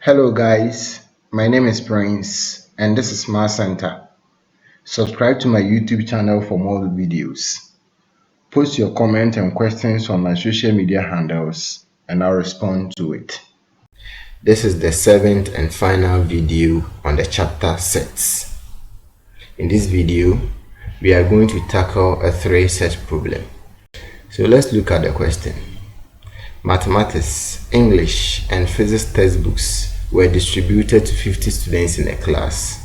Hello guys, my name is Prince and this is Math Center. Subscribe to my YouTube channel for more videos. Post your comments and questions on my social media handles and I'll respond to it. This is the seventh and final video on the chapter sets. In this video, we are going to tackle a three-set problem. So let's look at the question. Mathematics, English, and physics textbooks were distributed to 50 students in a class.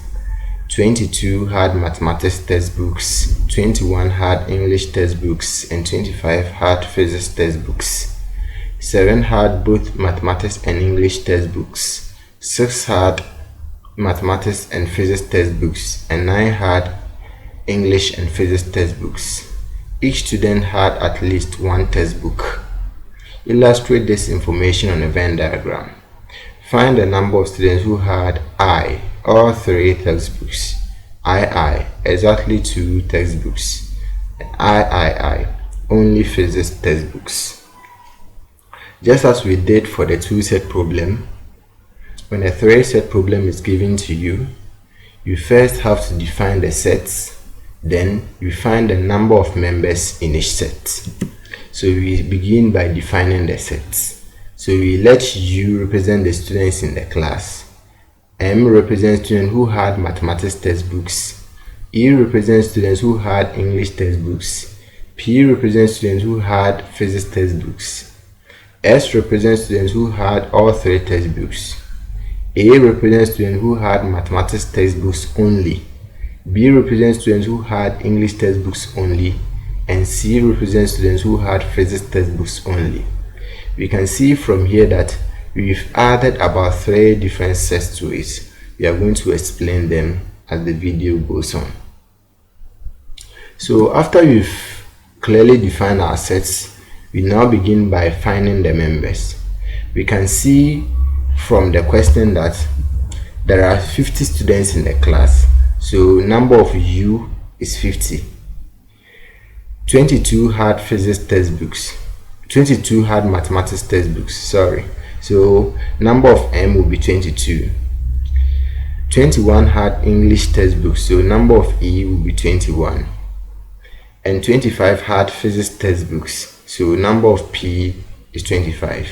22 had mathematics textbooks, 21 had English textbooks, and 25 had physics textbooks. 7 had both mathematics and English textbooks, 6 had mathematics and physics textbooks, and 9 had English and physics textbooks. Each student had at least one textbook. Illustrate this information on a Venn diagram. Find the number of students who had I, all three textbooks, II, exactly 2 textbooks, and III, only physics textbooks. Just as we did for the 2-set problem, when a 3-set problem is given to you, you first have to define the sets, then you find the number of members in each set. So we begin by defining the sets. So we let U represent the students in the class. M represents students who had mathematics textbooks. E represents students who had English textbooks. P represents students who had physics textbooks. S represents students who had all 3 textbooks. A represents students who had mathematics textbooks only. B represents students who had English textbooks only. And C represents students who had physics textbooks only. We can see from here that we've added about 3 different sets to it. We are going to explain them as the video goes on. So after we've clearly defined our sets, we now begin by finding the members. We can see from the question that there are 50 students in the class, so number of U is 50. 22 had physics textbooks. 22 had mathematics textbooks, so number of M will be 22. 21 had English textbooks, so number of E will be 21. And 25 had physics textbooks, so number of P is 25.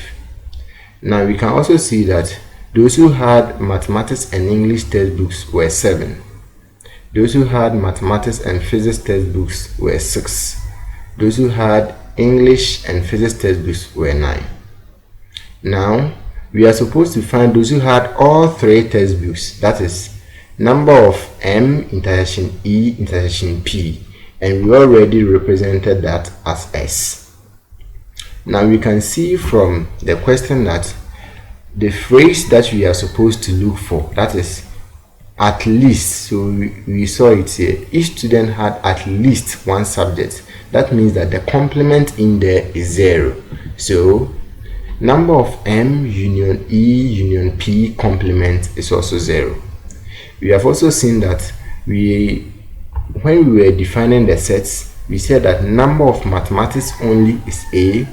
Now we can also see that those who had mathematics and English textbooks were 7. Those who had mathematics and physics textbooks were 6. Those who had English and physics textbooks were 9. Now, we are supposed to find those who had all 3 textbooks, that is, number of M intersection E intersection P, and we already represented that as S. Now, we can see from the question that the phrase that we are supposed to look for, that is, at least, so we saw it here, each student had at least one subject. That means that the complement in there is 0. So number of M union E union P complement is also 0. We have also seen that when we were defining the sets, we said that number of mathematics only is A,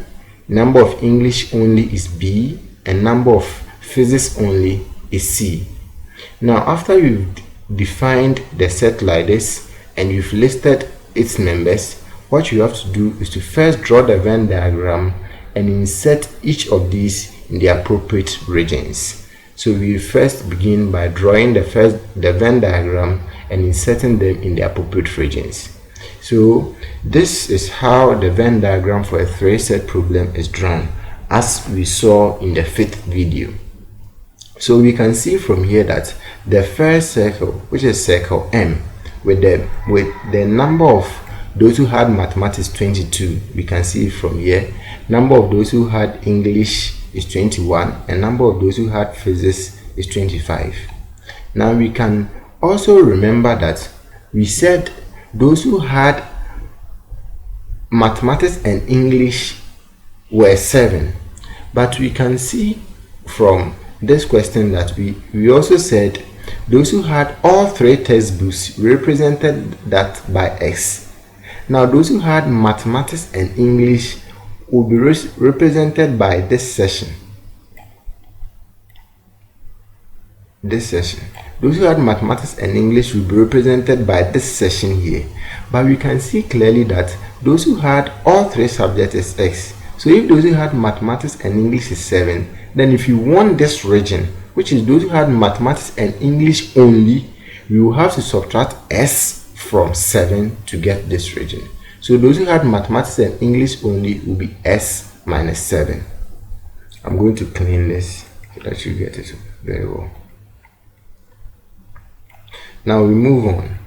number of English only is B, and number of physics only is C. Now, after you've defined the set like this and you've listed its members, what you have to do is to first draw the Venn diagram and insert each of these in the appropriate regions. So we first begin by drawing the Venn diagram and inserting them in the appropriate regions. So this is how the Venn diagram for a 3-set problem is drawn, as we saw in the 5th video. So we can see from here that the first circle, which is circle M, with the number of those who had mathematics 22, we can see from here, number of those who had English is 21, and number of those who had physics is 25. Now we can also remember that we said those who had mathematics and English were 7, but we can see from this question that we also said those who had all 3 textbooks represented that by X. Now those who had mathematics and English will be represented by this section. this section. Those who had mathematics and English will be represented by this section here. But we can see clearly that those who had all three subjects is X. So if those who had mathematics and English is 7, then if you want this region, which is those who had mathematics and English only, we will have to subtract S from 7 to get this region. So those who had mathematics and English only will be S minus 7. I'm going to clean this so that you get it very well. Now we move on.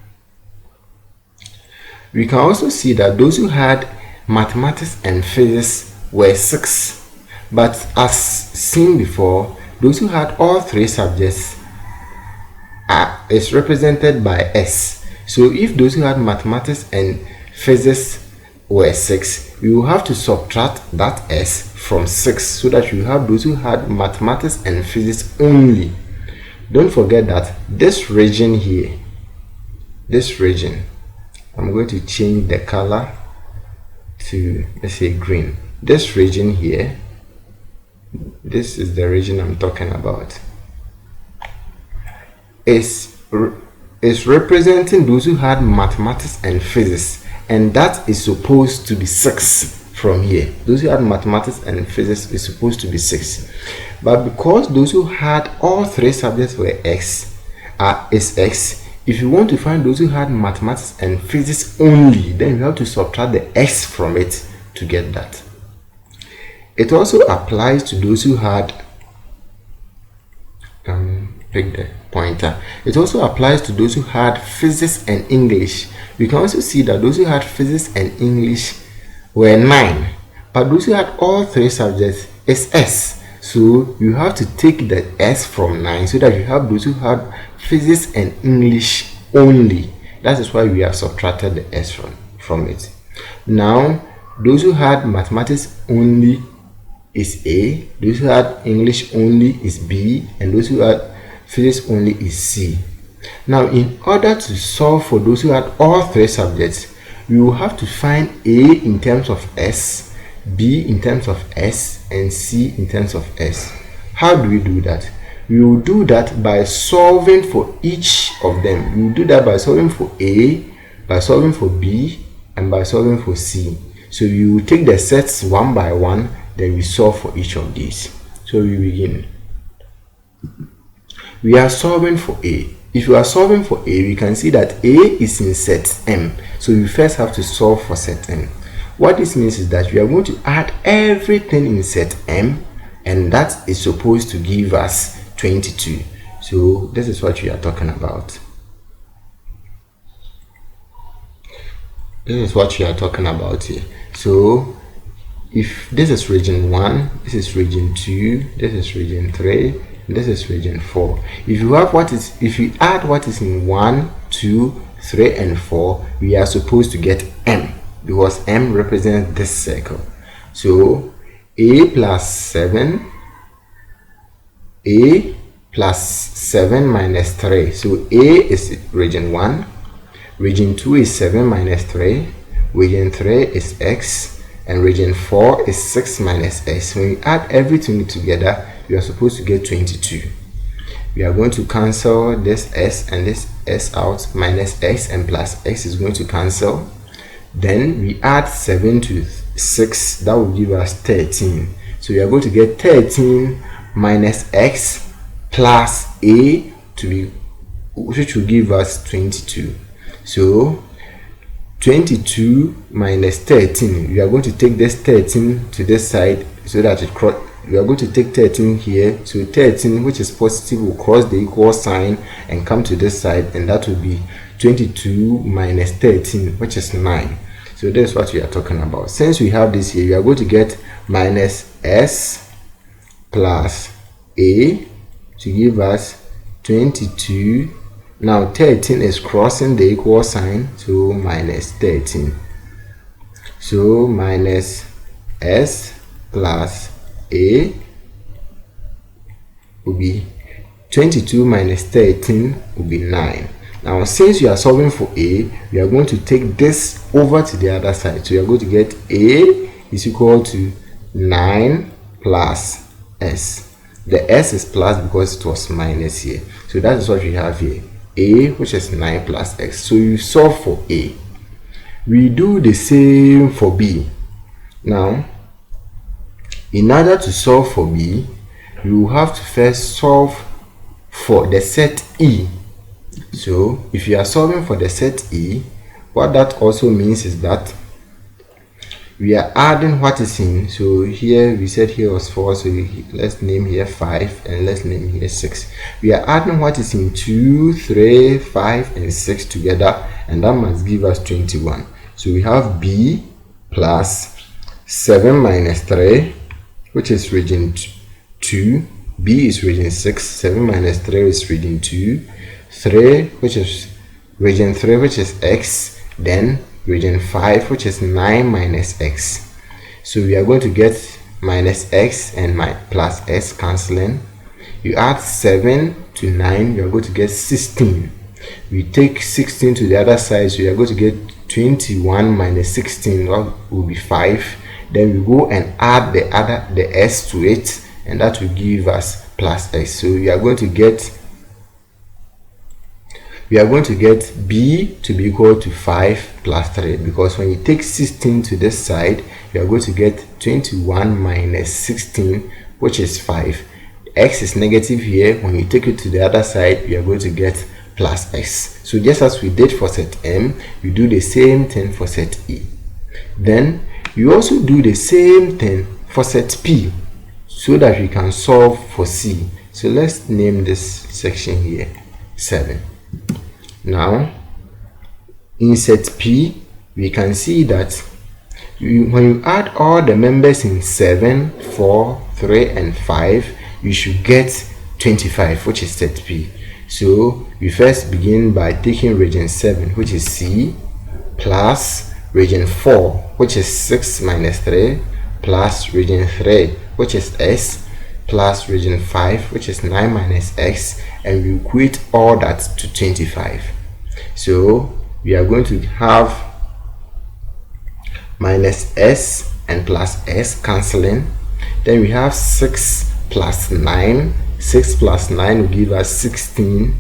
We can also see that those who had mathematics and physics were 6. But as seen before, those who had all three subjects is represented by S. So if those who had mathematics and physics were 6, we will have to subtract that S from 6 so that you have those who had mathematics and physics only. Don't forget that this region here, this region, I'm going to change the color to, let's say, green. This region here, this is the region I'm talking about, is representing those who had mathematics and physics, and that is supposed to be 6 from here. Those who had mathematics and physics is supposed to be 6, but because those who had all three subjects were X, is X. If you want to find those who had mathematics and physics only, then you have to subtract the X from it to get that. It also applies to those who had pick the pointer. It also applies to those who had physics and English. We can also see that those who had physics and English were 9, but those who had all three subjects is S. So you have to take the S from 9 so that you have those who had physics and English only. That is why we have subtracted the S from it. Now those who had mathematics only is A, those who had English only is B, and those who had physics only is C. Now in order to solve for those who had all three subjects, we will have to find A in terms of S, B in terms of S, and C in terms of S. How do we do that? We will do that by solving for each of them. We will do that by solving for A, by solving for B, and by solving for C. So we will take the sets one by one, then we solve for each of these. So we begin. We are solving for A. If you are solving for A, we can see that A is in set M. So we first have to solve for set M. What this means is that we are going to add everything in set M, and that is supposed to give us 22. So this is what we are talking about. This is what we are talking about here. So if this is region 1, this is region 2, this is region 3, this is region 4. If you add what is in 1, 2, 3, and 4, we are supposed to get M, because M represents this circle. So A plus 7, A plus 7 minus 3. So A is region 1, region 2 is 7 minus 3, region 3 is X, and region 4 is 6 minus S. When we add everything together, we are supposed to get 22. We are going to cancel this S and this S out, minus X and plus X is going to cancel. Then we add 7 to 6, that will give us 13. So we are going to get 13 minus X plus A which will give us 22. So 22 minus 13, we are going to take this 13 to this side so that we are going to take 13 here. So 13, which is positive, will cross the equal sign and come to this side, and that will be 22 minus 13, which is 9. So that's what we are talking about. Since we have this here, we are going to get minus S plus A to give us 22. Now 13 is crossing the equal sign, so minus 13. So minus S plus A will be 22 minus 13 will be 9. Now since we are solving for A, we are going to take this over to the other side. So we are going to get A is equal to 9 plus S. The s is plus because it was minus here. So that is what we have here. A, which is 9 plus x. So you solve for A. We do the same for B. Now, in order to solve for B, you have to first solve for the set E. So if you are solving for the set E, what that also means is that we are adding what is in. So here we said here was 4, so let's name here 5 and let's name here 6. We are adding what is in 2, 3, 5 and 6 together, and that must give us 21. So we have B plus 7 minus 3, which is region 2. B is region 6. 7 minus 3 is region 2. 3, which is region 3, which is x. Then region 5, which is 9 minus x. So we are going to get minus x and my plus s cancelling. You add 7 to 9, you are going to get 16. We take 16 to the other side, so you are going to get 21 minus 16, will be 5. Then we go and add the s to it, and that will give us plus x. So we are going to get b to be equal to 5 plus 3, because when you take 16 to this side, you are going to get 21 minus 16, which is 5. X is negative here. When you take it to the other side, you are going to get plus x. So just as we did for set M, you do the same thing for set E. Then you also do the same thing for set P, so that we can solve for C. So let's name this section here 7. Now in set P, we can see that when you add all the members in 7, 4, 3 and 5, you should get 25, which is set P. So we first begin by taking region 7, which is C, plus region 4, which is 6 minus 3, plus region 3, which is S, plus region 5, which is 9 minus x, and we equate all that to 25. So we are going to have minus s and plus s cancelling. Then we have 6 plus 9. 6 plus 9 will give us 16.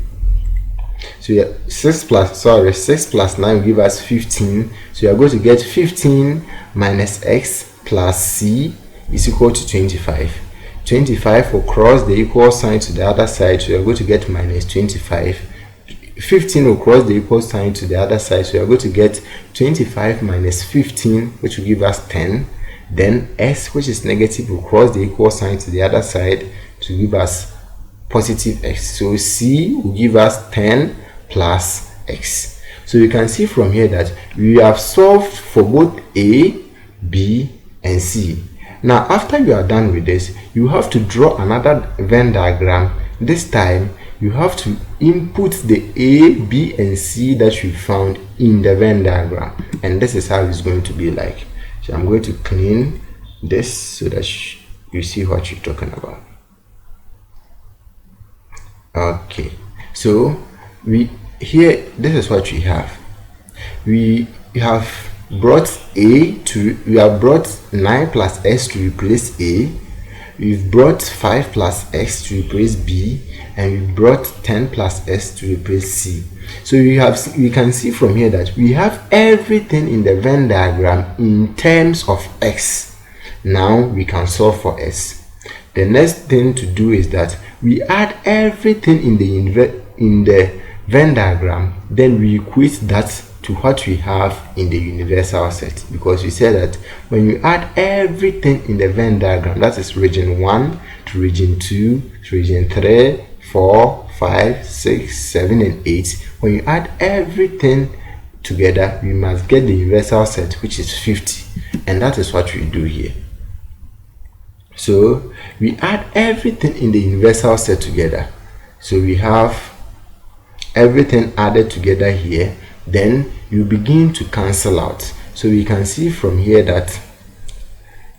So yeah, 6 plus 9 will give us 15. So you are going to get 15 minus x plus c is equal to 25. 25 will cross the equal sign to the other side, so you are going to get minus 25. 15 will cross the equal sign to the other side, so you are going to get 25 minus 15, which will give us 10. Then s, which is negative, will cross the equal sign to the other side to give us positive x. So c will give us 10 plus x. So you can see from here that we have solved for both A, B and C. Now after you are done with this, you have to draw another Venn diagram. This time you have to input the A, B and C that you found in the Venn diagram, and this is how it's going to be like. So I'm going to clean this so that you see what you're talking about. Okay, so this is what we have. We have brought we have brought 9 plus s to replace A. We've brought 5 plus x to replace B, and we brought 10 plus s to replace C. So we can see from here that we have everything in the Venn diagram in terms of x. Now we can solve for s. The next thing to do is that we add everything in the Venn diagram, then we equate that to what we have in the universal set, because we said that when you add everything in the Venn diagram, that is region 1 to region 2 to region 3, 4, 5, 6, 7 and 8, when you add everything together, we must get the universal set, which is 50, and that is what we do here. So we add everything in the universal set together, so we have everything added together here. Then you begin to cancel out. So we can see from here that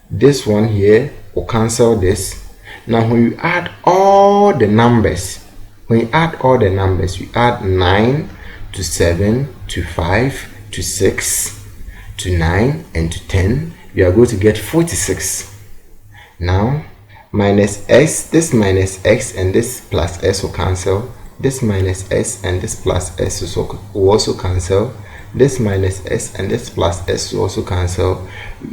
this one here will cancel this. Now when you add all the numbers, you add 9 to 7 to 5 to 6 to 9 and to 10, you are going to get 46. Now minus s, this minus x and this plus s will cancel. This minus s and this plus s will also cancel. This minus s and this plus s will also cancel.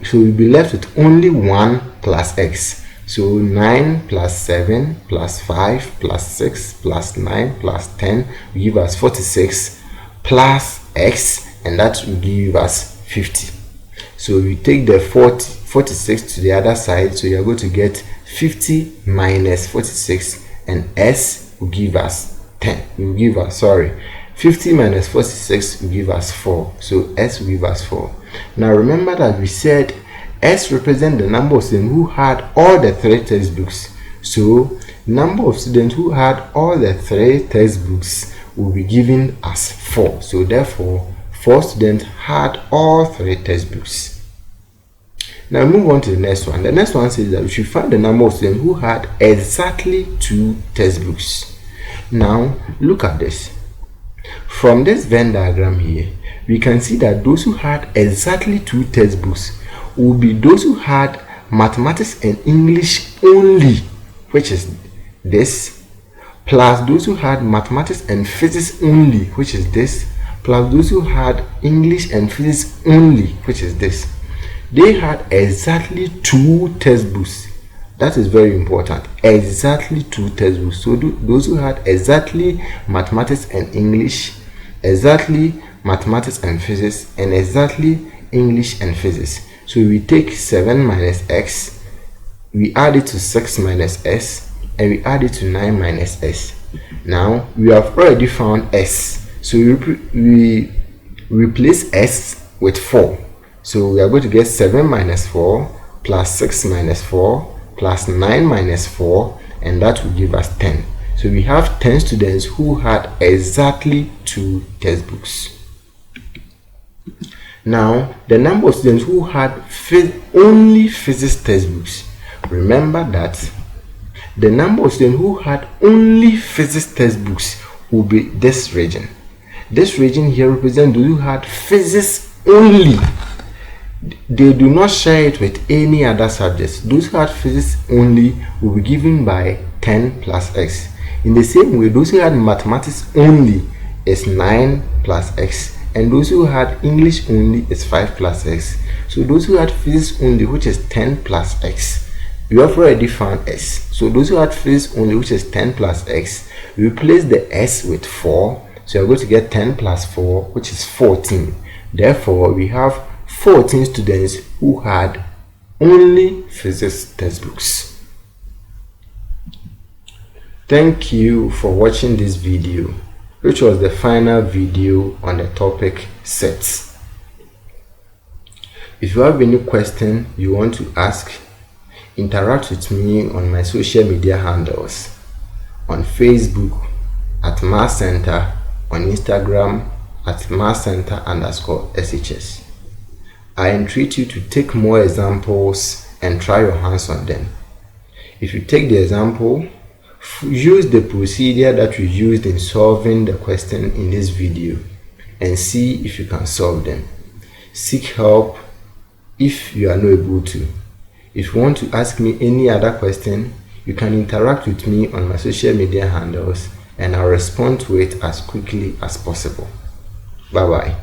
So we'll be left with only 1 plus x. So 9 plus 7 plus 5 plus 6 plus 9 plus 10 will give us 46 plus x, and that will give us 50. So we take the 46 to the other side, so you are going to get 50 minus 46, and s will give us 50 minus 46 will give us 4. So s will give us 4. Now remember that we said s represents the number of students who had all the 3 textbooks. So number of students who had all the 3 textbooks will be given as 4. So therefore 4 students had all 3 textbooks. Now move on to the next one. The next one says that we should find the number of students who had exactly 2 textbooks. Now look at this. From this Venn diagram here, we can see that those who had exactly 2 textbooks will be those who had mathematics and English only, which is this, plus those who had mathematics and physics only, which is this, plus those who had English and physics only, which is this. They had exactly 2 textbooks. That is very important. Exactly 2 textbooks. So those who had exactly mathematics and English, exactly mathematics and physics, and exactly English and physics. So we take 7 minus x, we add it to 6 minus s, and we add it to 9 minus s. Now we have already found s. So we replace s with 4. So we are going to get 7 minus 4 plus 6 minus 4 plus 9 minus 4, and that will give us 10. So we have 10 students who had exactly 2 textbooks. Now the number of students who had only physics textbooks. Remember that the number of students who had only physics textbooks will be this region. This region here represents those who had physics only. They do not share it with any other subjects. Those who had physics only will be given by 10 plus x. In the same way, those who had mathematics only is 9 plus x, and those who had English only is 5 plus x. So those who had physics only, which is 10 plus x, we have already found s. So those who had physics only, which is 10 plus x, we replace the s with 4. So you're going to get 10 plus 4, which is 14. Therefore, we have 14 students who had only physics textbooks. Thank you for watching this video, which was the final video on the topic sets. If you have any question you want to ask, interact with me on my social media handles. On Facebook at Math Center, on Instagram at mathcenter_SHS. I entreat you to take more examples and try your hands on them. If you take the example, use the procedure that we used in solving the question in this video and see if you can solve them. Seek help if you are not able to. If you want to ask me any other question, you can interact with me on my social media handles and I'll respond to it as quickly as possible. Bye bye.